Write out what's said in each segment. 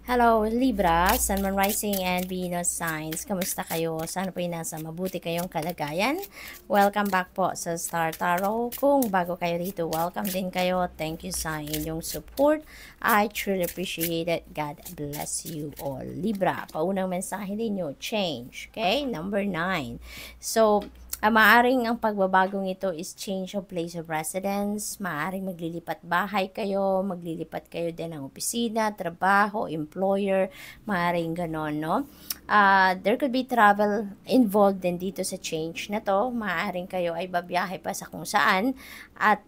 Hello, Libra, Sun, Moon, Rising, and Venus signs. Kamusta kayo? Sana po nasa mabuti kayong kalagayan. Welcome back po sa Star Tarot. Kung bago kayo dito, welcome din kayo. Thank you sa inyong support. I truly appreciate it. God bless you all. Libra, paunang mensahe ninyo, change. Okay? Number 9. So, maaring ang pagbabagong ito is change of place of residence. Maaring maglilipat bahay kayo, maglilipat kayo din ng opisina, trabaho, employer, maaring ganon, no? There could be travel involved din dito sa change na to. Maaring kayo ay babiyahe pa sa kung saan at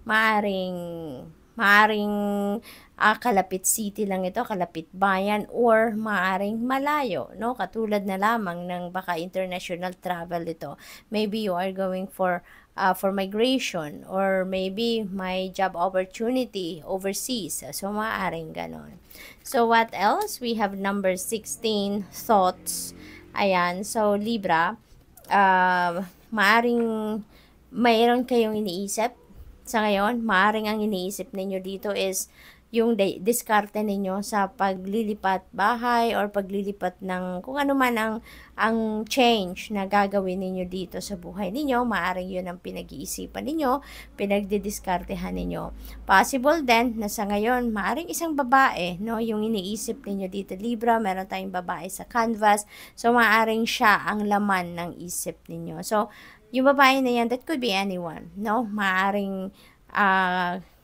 maaring kalapit city lang ito, kalapit bayan, or maaring malayo, no? Katulad na lamang ng baka international travel ito. Maybe you are going for migration, or maybe may job opportunity overseas. So, maaring ganon. So, what else? We have number 16, thoughts. Ayan. So, Libra, maaring mayroon kayong iniisip sa ngayon. Maaring ang iniisip ninyo dito is yung diskarte ninyo sa paglilipat bahay or paglilipat ng kung ano man ang change na gagawin ninyo dito sa buhay ninyo. Maaring yun ang pinag-iisipan ninyo, pinagdidiskartehan ninyo. Possible din na sa ngayon, maaring isang babae, no, yung iniisip ninyo dito, Libra. Meron tayong babae sa canvas. So, maaring siya ang laman ng isip ninyo. So, yung babae na yan, that could be anyone, no? Maaring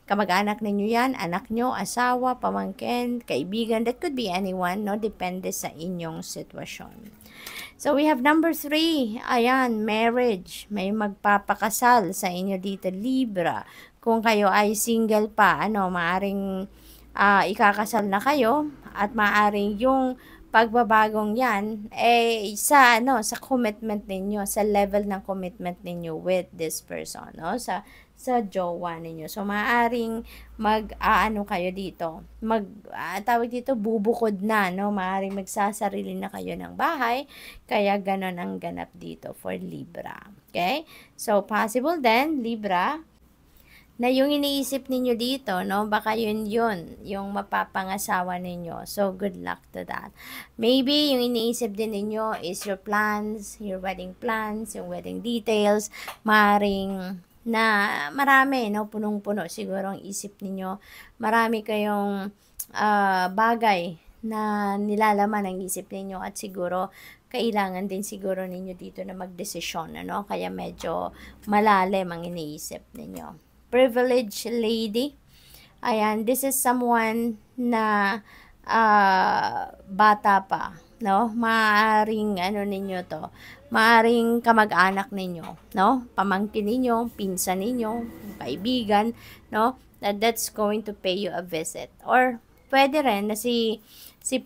kamag-anak ninyo yan, anak nyo, asawa, pamangkin, kaibigan, that could be anyone, no? Depende sa inyong sitwasyon. So, we have number 3. Ayan, marriage. May magpapakasal sa inyo dito, Libra. Kung kayo ay single pa, maaring ikakasal na kayo at maaring yung pagbabagong yan sa commitment ninyo, sa level ng commitment ninyo with this person, no? Sa jowa ninyo. So, maaaring kayo dito, tawag dito, bubukod na, no? Maaaring magsasarili na kayo ng bahay, kaya ganon ang ganap dito for Libra. Okay? So, possible then, Libra, na yung iniisip ninyo dito, no, baka yun yung mapapangasawa ninyo. So, good luck to that. Maybe yung iniisip din ninyo is your plans, your wedding plans, yung wedding details. Maring na marami, no, punong-puno siguro ang isip ninyo. Marami kayong bagay na nilalaman ang isip ninyo at siguro kailangan din siguro ninyo dito na magdesisyon, ano? Kaya medyo malalim ang iniisip ninyo. Privileged lady. Ayan, this is someone na bata pa, no? Maaring ninyo to. Maaring kamag-anak ninyo, no? Pamangkin ninyo, pinsan ninyo, kaibigan, no? That's going to pay you a visit. Or pwede rin na si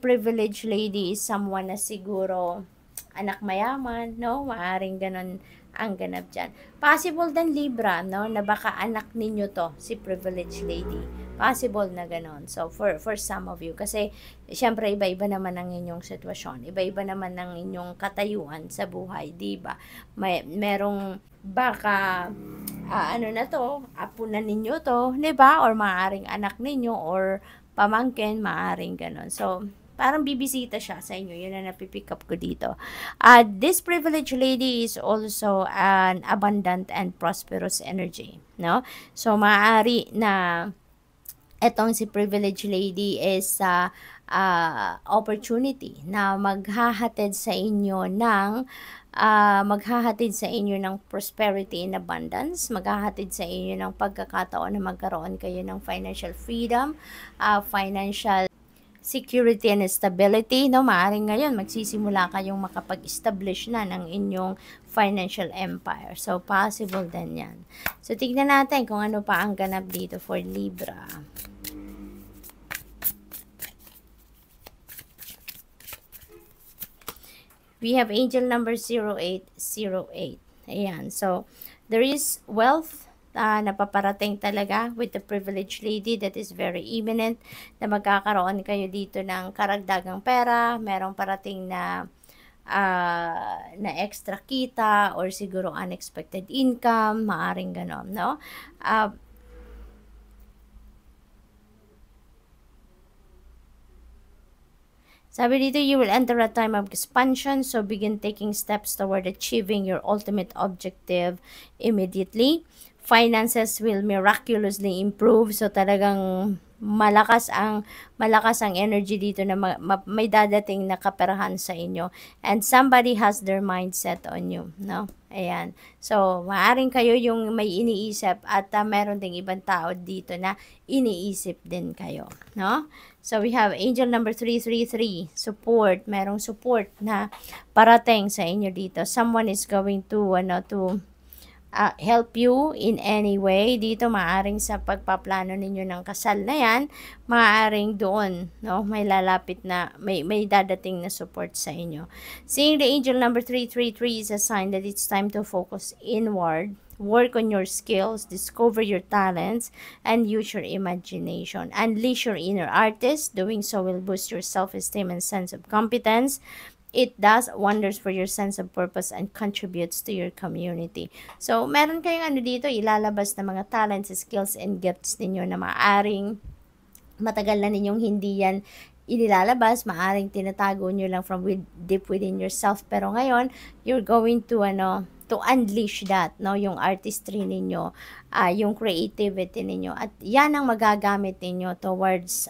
privileged lady is someone na siguro anak mayaman, no? Maaring ganon ang ganap dyan. Possible din, Libra, no, na baka anak ninyo to, si privileged lady. Possible na ganon. So, for some of you, kasi, syempre, iba-iba naman ang inyong sitwasyon. Iba-iba naman ang inyong katayuan sa buhay, diba? Merong baka, apo na ninyo to, diba? Or maaring anak ninyo, or pamangkin, maaring ganon. So, parang bibisita siya sa inyo. Yun na napipick up ko dito. This privileged lady is also an abundant and prosperous energy, no? So, maaari na etong si privileged lady is opportunity na maghahatid sa inyo ng prosperity and abundance, maghahatid sa inyo ng pagkakataon na magkaroon kayo ng financial freedom, financial security and stability, no? Maaring ngayon magsisimula kayong makapag-establish na ng inyong financial empire. So, possible din yan. So, tignan natin kung ano pa ang ganap dito for Libra. We have angel number 0808. Ayan. So, there is wealth napaparating talaga with the privileged lady that is very imminent, na magkakaroon kayo dito ng karagdagang pera, merong parating na extra kita, or siguro unexpected income, maaring ganon, no? Sabi dito, you will enter a time of expansion, so begin taking steps toward achieving your ultimate objective immediately. Finances will miraculously improve, so talagang malakas ang energy dito na may dadating na kaperahan sa inyo, and somebody has their mindset on you, no? Ayan. So, maaring kayo yung may iniisip at meron ding ibang tao dito na iniisip din kayo, no? So, we have angel number 333, support. Merong support na parating sa inyo dito. Someone is going to, help you in any way. Dito, maaring sa pagpaplano ninyo ng kasal na yan, maaring doon, no? May lalapit na, may dadating na support sa inyo. Seeing the angel number 333 is a sign that it's time to focus inward. Work on your skills, discover your talents, and use your imagination. Unleash your inner artist. Doing so will boost your self-esteem and sense of competence. It does wonders for your sense of purpose and contributes to your community. So, meron kayong dito, ilalabas na mga talents, skills, and gifts ninyo na maaring matagal na ninyong hindi yan inilalabas, maaring tinatago nyo lang from deep within yourself. Pero ngayon, you're going to, to unleash that, no? Yung artistry ninyo, yung creativity ninyo. At yan ang magagamit ninyo towards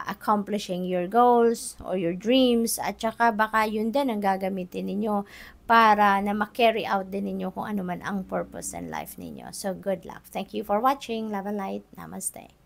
accomplishing your goals or your dreams. At saka baka yun din ang gagamitin ninyo para na ma-carry out din ninyo kung ano man ang purpose and life ninyo. So, good luck. Thank you for watching. Love and light. Namaste.